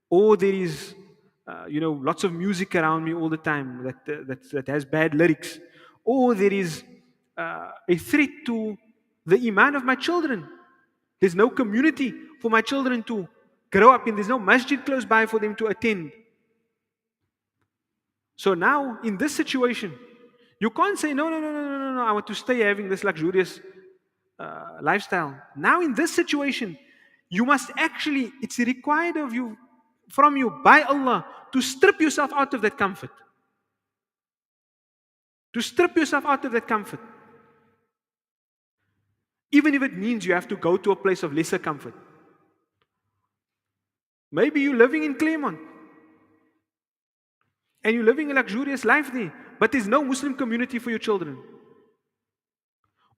or there is, lots of music around me all the time that has bad lyrics, or there is a threat to the iman of my children. There's no community for my children to grow up in. There's no masjid close by for them to attend. So now, in this situation, you can't say, no, no, no, no, no, no, no, I want to stay having this luxurious lifestyle. Now, in this situation, you must actually, it's required of you, from you, by Allah, to strip yourself out of that comfort. To strip yourself out of that comfort. Even if it means you have to go to a place of lesser comfort. Maybe you're living in Claremont and you're living a luxurious life there, but there's no Muslim community for your children.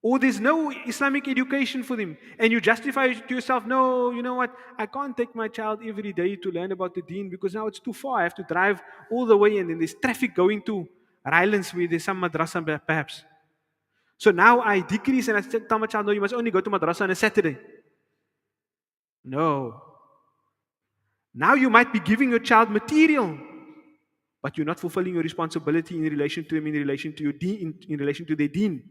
Or there's no Islamic education for them. And you justify it to yourself, no, you know what, I can't take my child every day to learn about the deen because now it's too far. I have to drive all the way and then there's traffic going to Rylands where there's some madrasa perhaps. So now I decrease and I tell my child, no, you must only go to madrasa on a Saturday. No. Now you might be giving your child material, but you're not fulfilling your responsibility in relation to them, in relation to your deen, in relation to their deen.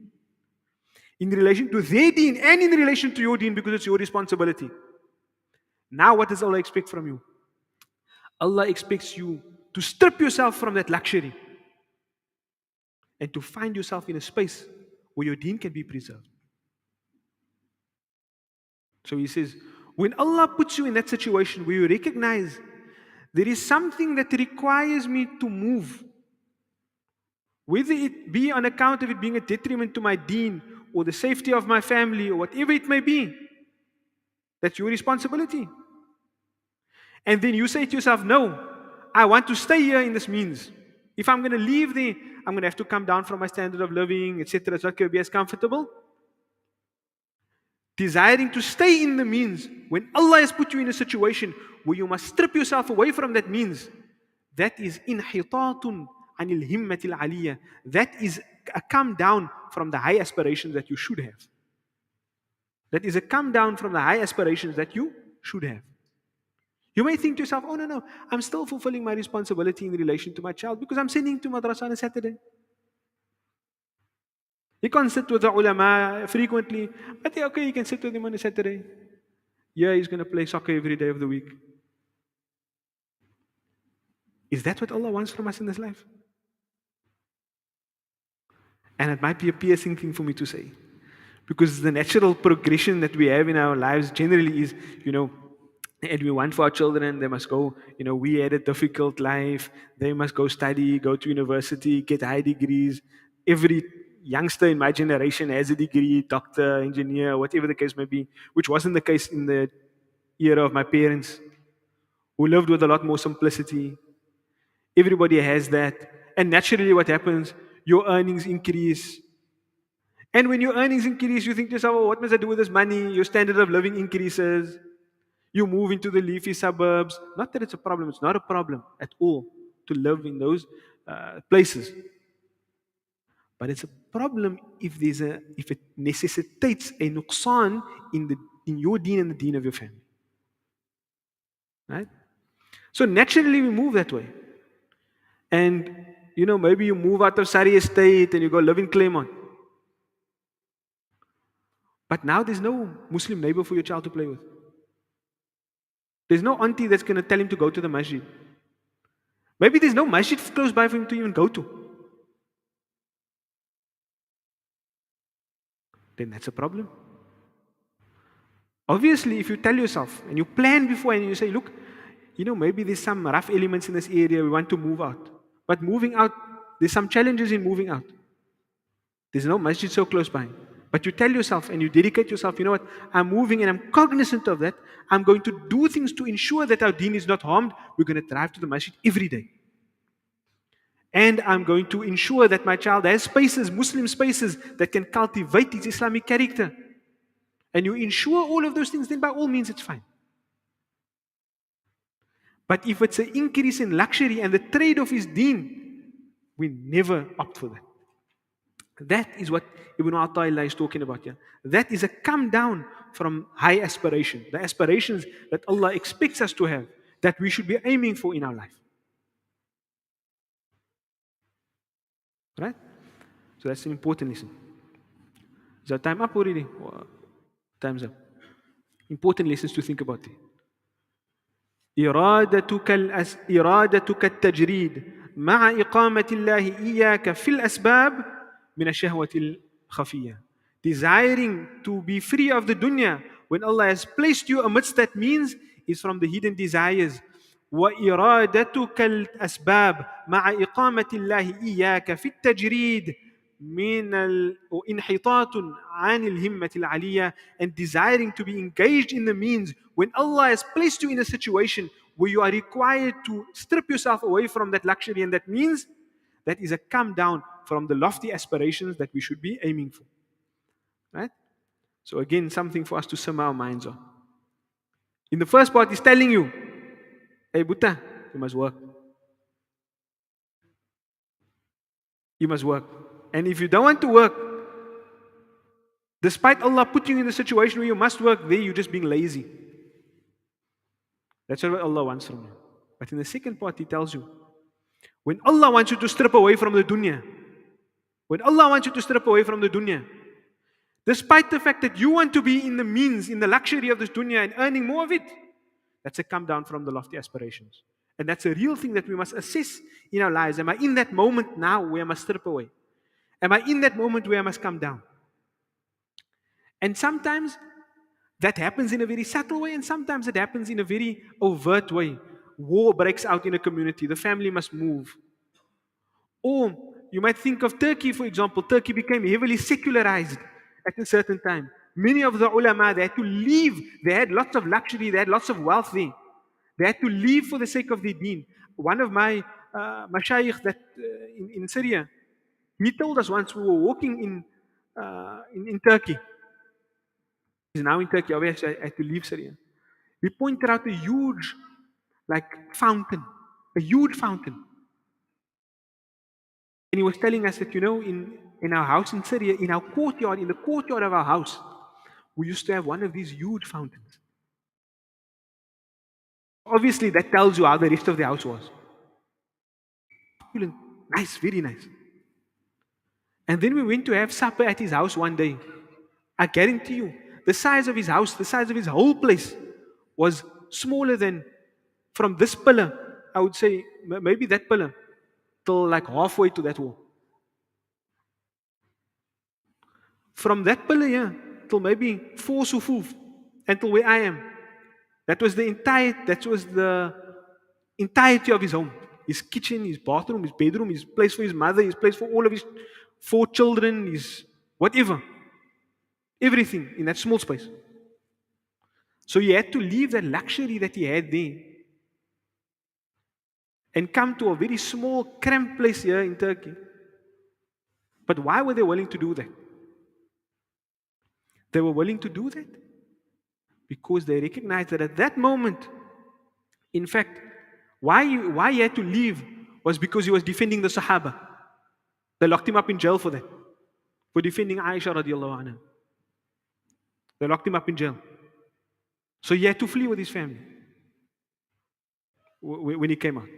In relation to their deen and in relation to your deen, because it's your responsibility. Now what does Allah expect from you? Allah expects you to strip yourself from that luxury and to find yourself in a space where your deen can be preserved. So he says, when Allah puts you in that situation where you recognize there is something that requires me to move, whether it be on account of it being a detriment to my deen or the safety of my family or whatever it may be, that's your responsibility. And then you say to yourself, no, I want to stay here in this means. If I'm going to leave there, I'm going to have to come down from my standard of living, etc. It's not going to be as comfortable. Desiring to stay in the means, when Allah has put you in a situation where you must strip yourself away from that means, that is inhitatun anil himmatil aliyah. That is a come down from the high aspirations that you should have. That is a come down from the high aspirations that you should have. You may think to yourself, oh no, I'm still fulfilling my responsibility in relation to my child because I'm sending to madrasa on a Saturday. You can't sit with the ulama frequently, but okay, you can sit with him on a Saturday. Yeah, he's going to play soccer every day of the week. Is that what Allah wants from us in this life? And it might be a piercing thing for me to say. Because the natural progression that we have in our lives generally is, and we want for our children, they must go, we had a difficult life, they must go study, go to university, get high degrees. Every youngster in my generation has a degree, doctor, engineer, whatever the case may be, which wasn't the case in the era of my parents, who lived with a lot more simplicity. Everybody has that. And naturally what happens, your earnings increase. And when your earnings increase, you think to yourself, oh, what must I do with this money? Your standard of living increases. You move into the leafy suburbs. Not that it's a problem. It's not a problem at all to live in those places. But it's a problem if it necessitates a nuqsan in your deen and the deen of your family. Right? So naturally we move that way. And maybe you move out of Surrey Estate and you go live in Claremont. But now there's no Muslim neighbor for your child to play with. There's no auntie that's going to tell him to go to the masjid. Maybe there's no masjid close by for him to even go to. Then that's a problem. Obviously, if you tell yourself and you plan before and you say, look, maybe there's some rough elements in this area, we want to move out. But moving out, there's some challenges in moving out. There's no masjid so close by. But you tell yourself and you dedicate yourself, you know what, I'm moving and I'm cognizant of that. I'm going to do things to ensure that our deen is not harmed. We're going to drive to the masjid every day. And I'm going to ensure that my child has spaces, Muslim spaces, that can cultivate his Islamic character. and you ensure all of those things, then by all means it's fine. But if it's an increase in luxury and the trade-off is deen, we never opt for that. That is what Ibn Atta'illah is talking about here. That is a come down from high aspiration. The aspirations that Allah expects us to have, that we should be aiming for in our life. Right? So that's an important lesson. Is our time up already? Time's up. Important lessons to think about. إرادتك التجريد مع إقامة الله إياك في الأسباب من الشهوة الخفية. Desiring to be free of the dunya when Allah has placed you amidst that means is from the hidden desires. وإرادتك الأسباب مع إقامة الله إياك في التجريد من انحطاط عن الهمة العالية, and desiring to be engaged in the means when Allah has placed you in a situation where you are required to strip yourself away from that luxury and that means, that is a come down from the lofty aspirations that we should be aiming for. Right? So again, something for us to simmer our minds on. In the first part, he's telling you, hey Buddha, you must work. You must work. And if you don't want to work, despite Allah putting you in a situation where you must work, there you're just being lazy. That's what Allah wants from you. But in the second part, He tells you, when Allah wants you to strip away from the dunya, when Allah wants you to strip away from the dunya, despite the fact that you want to be in the means, in the luxury of this dunya and earning more of it, that's a come down from the lofty aspirations. And that's a real thing that we must assess in our lives. Am I in that moment now where I must strip away? Am I in that moment where I must come down? And sometimes that happens in a very subtle way, and sometimes it happens in a very overt way. War breaks out in a community, the family must move. Or you might think of Turkey, for example. Turkey became heavily secularized at a certain time. Many of the ulama, they had to leave. They had lots of luxury, they had lots of wealth there. They had to leave for the sake of their deen. One of my mashayikh that in Syria, he told us once we were walking in Turkey. He's now in Turkey. Obviously, I had to leave Syria. We pointed out a huge, fountain, a huge fountain. And he was telling us that, in our house in Syria, in our courtyard, in the courtyard of our house, we used to have one of these huge fountains. Obviously, that tells you how the rest of the house was. Nice, very nice. And then we went to have supper at his house one day. I guarantee you, the size of his house, the size of his whole place was smaller than from this pillar, I would say, maybe that pillar, till halfway to that wall. From that pillar here, till maybe 4 sufuf, until where I am. That was the entirety of his home. His kitchen, his bathroom, his bedroom, his place for his mother, his place for all of his 4 children, his whatever. Everything in that small space. So he had to leave that luxury that he had there and come to a very small, cramped place here in Turkey. But why were they willing to do that? They were willing to do that because they recognized that at that moment, in fact, why he had to leave was because he was defending the Sahaba. They locked him up in jail for that, for defending Aisha radiallahu anha. They locked him up in jail. So he had to flee with his family when he came out.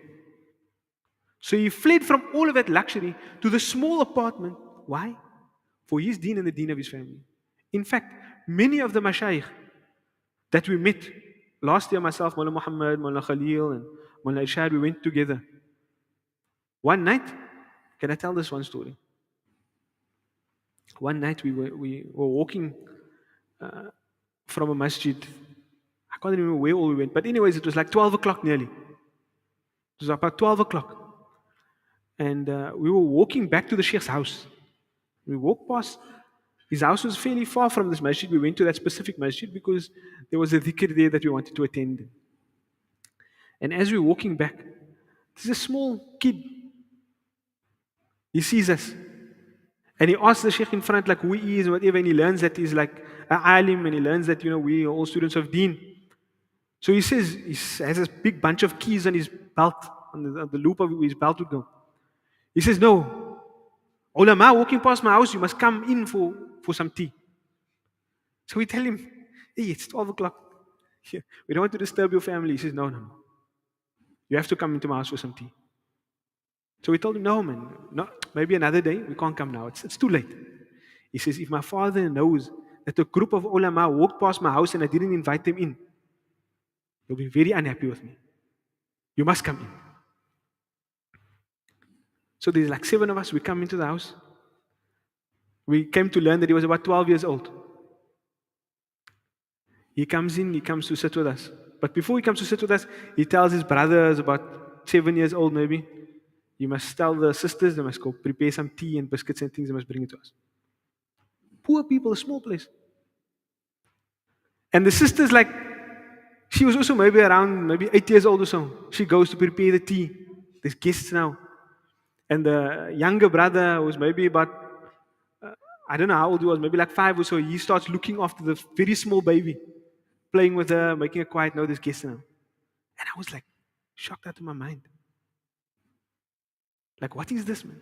So he fled from all of that luxury to the small apartment. Why? For his deen and the deen of his family. In fact, many of the mashayikh that we met last year, myself, Mullah Muhammad, Mullah Khalil, and Mullah Irshad, we went together. One night, can I tell this one story? One night we were walking from a masjid. I can't remember where all we went, but anyways, it was 12 o'clock nearly. It was about 12 o'clock. And we were walking back to the Sheikh's house. We walked past. His house was fairly far from this masjid. We went to that specific masjid because there was a dhikr there that we wanted to attend. And as we were walking back, there's a small kid. He sees us. And he asks the sheikh in front, like, who he is and whatever, and he learns that he's like an alim, and he learns that, we are all students of deen. So he says, he has this big bunch of keys on his belt, on the loop of his belt would go. He says, no, ulama walking past my house, you must come in for some tea. So we tell him, hey, it's 12 o'clock. We don't want to disturb your family. He says, no, no, no. You have to come into my house for some tea. So we told him, no, man, maybe another day. We can't come now. It's too late. He says, if my father knows that a group of ulama walked past my house and I didn't invite them in, he'll be very unhappy with me. You must come in. So there's like 7 of us. We come into the house. We came to learn that he was about 12 years old. He comes in, he comes to sit with us. But before he comes to sit with us, he tells his brothers, about 7 years old maybe, you must tell the sisters, they must go prepare some tea and biscuits and things, they must bring it to us. Poor people, a small place. And the sister's like, she was also maybe around, maybe 8 years old or so. She goes to prepare the tea. There's guests now. And the younger brother was maybe about, I don't know how old he was, maybe like 5 or so. He starts looking after the very small baby, playing with her, making her quiet. No, there's guests now. And I was like, shocked out of my mind. Like, what is this, man?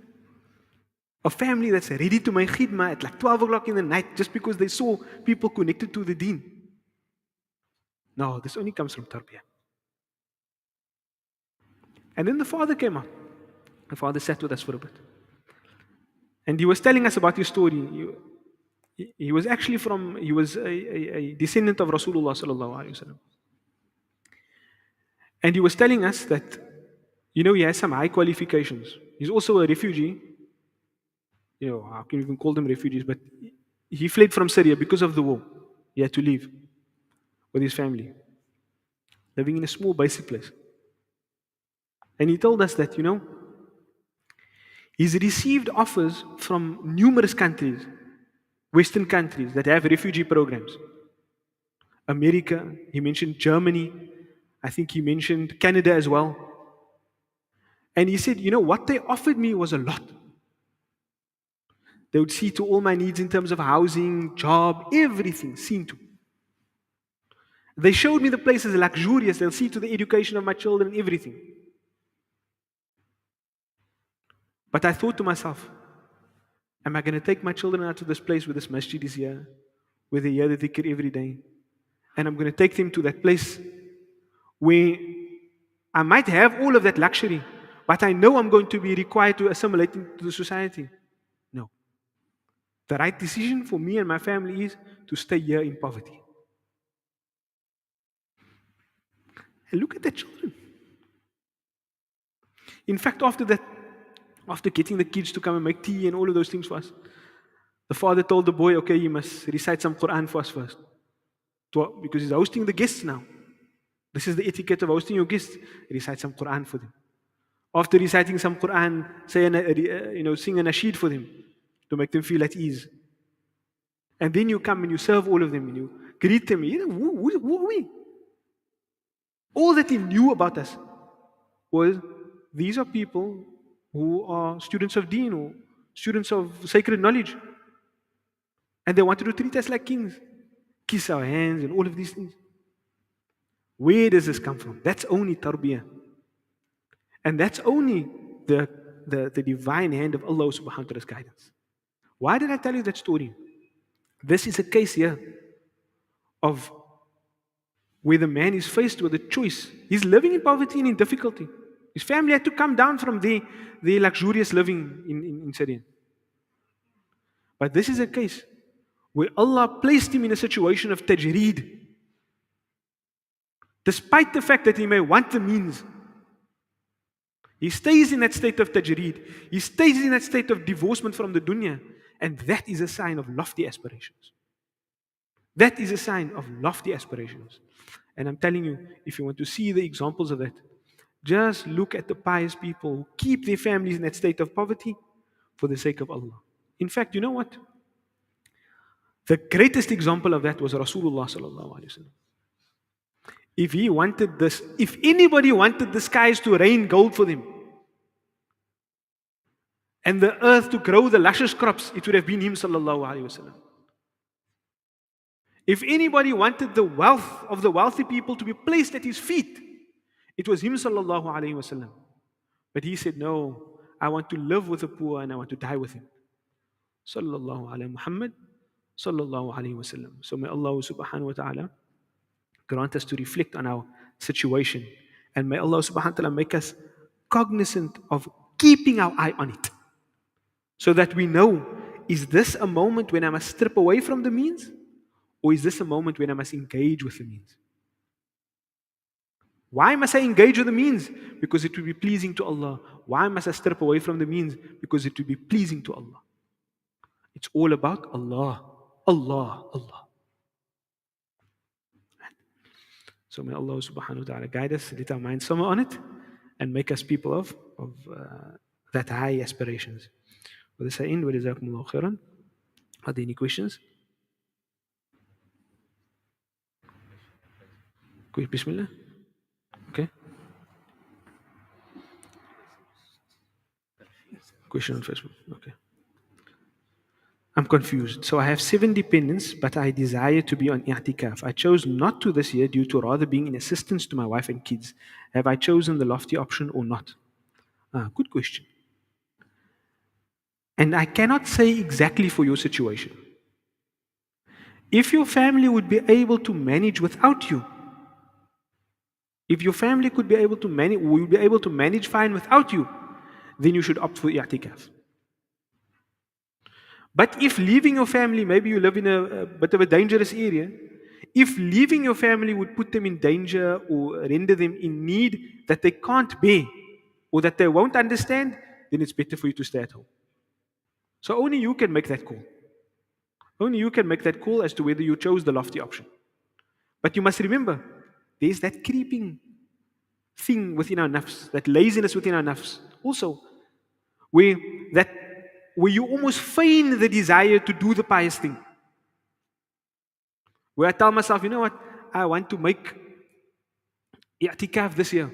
A family that's ready to make khidmah at like 12 o'clock in the night just because they saw people connected to the deen. No, this only comes from tarbiyah. And then the father came up. The father sat with us for a bit. And he was telling us about his story. He was actually he was a descendant of Rasulullah sallallahu alaihi wasallam. And he was telling us that, he has some high qualifications. He's also a refugee. How can you even call them refugees? But he fled from Syria because of the war. He had to leave with his family, living in a small basic place. And he told us that, he's received offers from numerous countries, Western countries that have refugee programs. America, he mentioned Germany, I think he mentioned Canada as well. And he said, what they offered me was a lot. They would see to all my needs in terms of housing, job, everything, seen to. They showed me the places luxurious. They'll see to the education of my children, everything. But I thought to myself, am I going to take my children out to this place where this masjid is here, where they hear the dhikr every day, and I'm going to take them to that place where I might have all of that luxury, but I know I'm going to be required to assimilate into the society? No. The right decision for me and my family is to stay here in poverty. And look at the children. In fact, after that, after getting the kids to come and make tea and all of those things for us, the father told the boy, okay, you must recite some Quran for us first. Because he's hosting the guests now. This is the etiquette of hosting your guests. Recite some Quran for them. After reciting some Quran, sing a nasheed for them to make them feel at ease. And then you come and you serve all of them and you greet them. Who are we? All that he knew about us was these are people who are students of deen or students of sacred knowledge. And they wanted to treat us like kings, kiss our hands and all of these things. Where does this come from? That's only tarbiyah. And that's only the divine hand of Allah subhanahu wa ta'ala's guidance. Why did I tell you that story? This is a case here of where the man is faced with a choice. He's living in poverty and in difficulty. His family had to come down from their luxurious living in Syria. But this is a case where Allah placed him in a situation of tajreed. Despite the fact that he may want the means, he stays in that state of tajreed. He stays in that state of divorcement from the dunya. And that is a sign of lofty aspirations. That is a sign of lofty aspirations. And I'm telling you, if you want to see the examples of that, just look at the pious people who keep their families in that state of poverty for the sake of Allah. In fact, you know what? The greatest example of that was Rasulullah sallallahu alaihi wasallam. If anybody wanted the skies to rain gold for them, and the earth to grow the luscious crops, it would have been him sallallahu alaihi wasallam. If anybody wanted the wealth of the wealthy people to be placed at his feet, it was him sallallahu alaihi wasallam. But he said, no, I want to live with the poor and I want to die with him. Sallallahu alaihi Muhammad, sallallahu alaihi wasallam. So may Allah subhanahu wa ta'ala grant us to reflect on our situation. And may Allah subhanahu wa ta'ala make us cognizant of keeping our eye on it. So that we know, is this a moment when I must strip away from the means? Or is this a moment when I must engage with the means? Why must I engage with the means? Because it will be pleasing to Allah. Why must I strip away from the means? Because it will be pleasing to Allah. It's all about Allah. Allah, Allah. So may Allah subhanahu wa ta'ala guide us, let our minds summer on it, and make us people of that high aspirations. With this I end. Wa jazakumullahu khairan. Are there any questions? Bismillah. Okay. Question on Facebook. Okay. I'm confused. So I have 7 dependents, but I desire to be on i'tikaf. I chose not to this year due to rather being in assistance to my wife and kids. Have I chosen the lofty option or not? Good question. And I cannot say exactly for your situation. If your family would be able to manage without you, if your family could be able to manage, would be able to manage fine without you, then you should opt for i'tikaf. But if leaving your family, maybe you live in a bit of a dangerous area, if leaving your family would put them in danger or render them in need that they can't bear or that they won't understand, then it's better for you to stay at home. So only you can make that call. Only you can make that call as to whether you chose the lofty option. But you must remember, there's that creeping thing within our nafs, that laziness within our nafs. Also, where you almost feign the desire to do the pious thing. Where I tell myself, you know what, I want to make i'tikaf this year.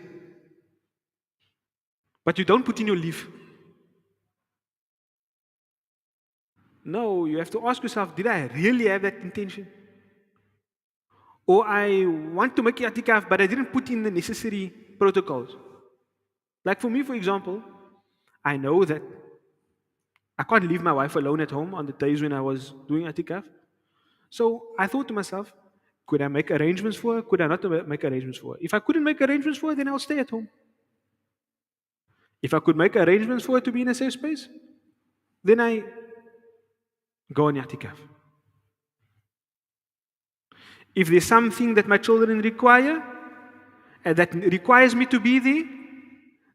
But you don't put in your leave. No, you have to ask yourself, did I really have that intention? Or I want to make i'tikaf, but I didn't put in the necessary protocols. Like for me, for example, I know that I can't leave my wife alone at home on the days when I was doing i'tikaf. So I thought to myself, could I make arrangements for her? Could I not make arrangements for her? If I couldn't make arrangements for her, then I'll stay at home. If I could make arrangements for her to be in a safe space, then I go on i'tikaf. If there's something that my children require, and that requires me to be there,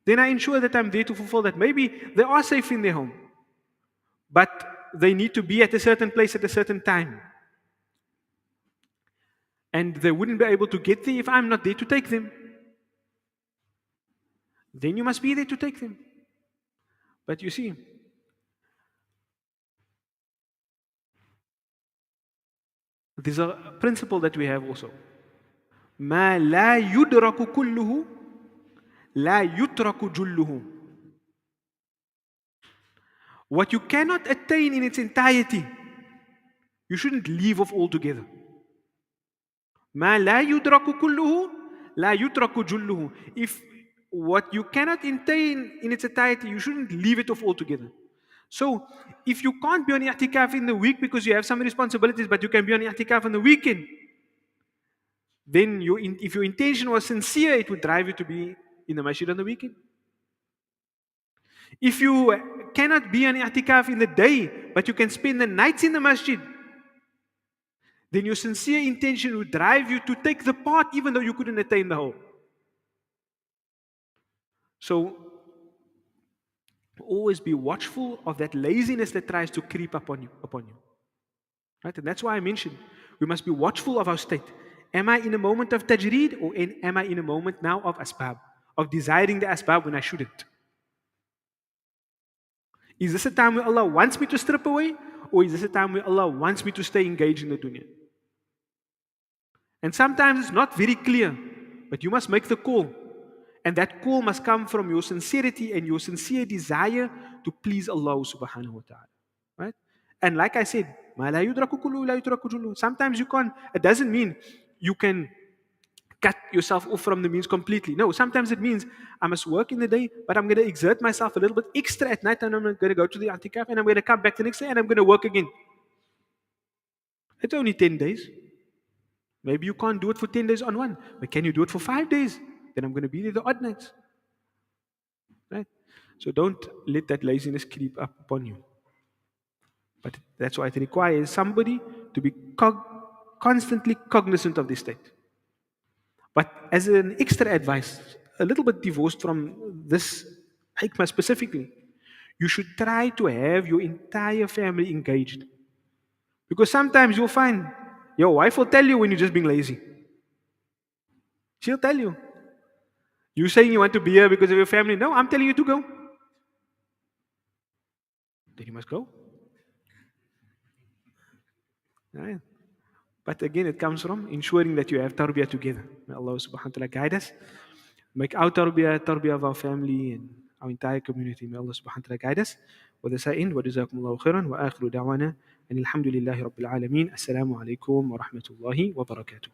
then I ensure that I'm there to fulfill that. Maybe they are safe in their home, but they need to be at a certain place at a certain time. And they wouldn't be able to get there if I'm not there to take them. Then you must be there to take them. But you see, there's a principle that we have also. ما لا يدرك كله لا يترك جله. What you cannot attain in its entirety, you shouldn't leave off altogether. ما لا يدرك كله لا يترك جله. If what you cannot attain in its entirety, you shouldn't leave it off altogether. So, if you can't be on i'tikaf in the week because you have some responsibilities, but you can be on i'tikaf on the weekend, then if your intention was sincere, it would drive you to be in the masjid on the weekend. If you cannot be on i'tikaf in the day, but you can spend the nights in the masjid, then your sincere intention would drive you to take the part even though you couldn't attain the whole. So, always be watchful of that laziness that tries to creep upon you. Right? And that's why I mentioned we must be watchful of our state. Am I in a moment of tajreed, or am I in a moment now of asbab, of desiring the asbab when I shouldn't? Is this a time where Allah wants me to strip away, or is this a time where Allah wants me to stay engaged in the dunya? And sometimes it's not very clear, but you must make the call. And that call must come from your sincerity and your sincere desire to please Allah subhanahu wa ta'ala. Right? And like I said, "Ma la yudraku kullu, la yudraku jullu." Sometimes you can't, it doesn't mean you can cut yourself off from the means completely. No, sometimes it means I must work in the day, but I'm going to exert myself a little bit extra at night, and I'm going to go to the antikaf, and I'm going to come back the next day, and I'm going to work again. It's only 10 days. Maybe you can't do it for 10 days on one, but can you do it for 5 days? Then I'm going to be there the odd nights. Right? So don't let that laziness creep up upon you. But that's why it requires somebody to be constantly cognizant of this state. But as an extra advice, a little bit divorced from this hikmah specifically, you should try to have your entire family engaged. Because sometimes you'll find your wife will tell you when you're just being lazy. She'll tell you. You're saying you want to be here because of your family. No, I'm telling you to go. Then you must go. Right? But again, it comes from ensuring that you have tarbiyah together. May Allah subhanahu wa ta'ala guide us. Make our tarbiyah of our family and our entire community. May Allah subhanahu wa ta'ala guide us. وذا سائن وجزاكم الله خيرا وآخر دعوانا أن الحمد لله رب العالمين السلام عليكم ورحمة الله وبركاته.